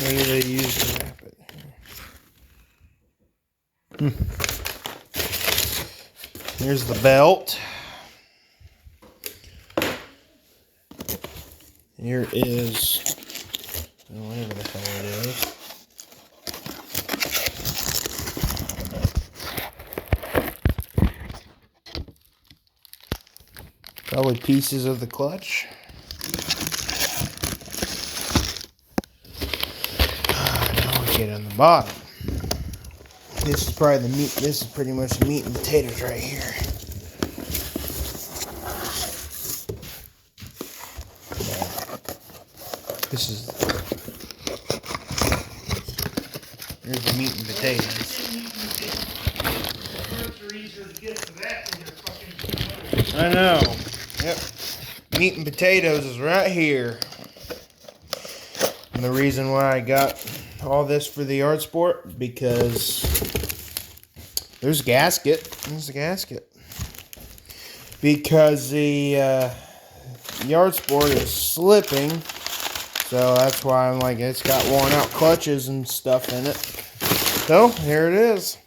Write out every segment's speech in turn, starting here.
What do they use to wrap it? Here's the belt. Here is whatever the hell it is. Probably pieces of the clutch. Now we get on the bottom. This is probably the meat. This is pretty much the meat and potatoes right here. This is. Here's the meat and potatoes. I know. Yep. Meat and potatoes is right here. And the reason why I got all this for the Yardsport, because there's a gasket. There's a gasket. Because the Yardsport is slipping. So that's why I'm like, it's got worn out clutches and stuff in it. So here it is.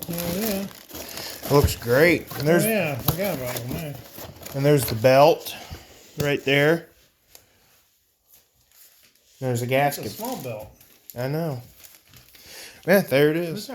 Oh yeah. Looks great. And there's, oh yeah, I forgot about it. Man. And there's the belt right there. There's a gasket. It's a small belt. I know. Yeah, there it is.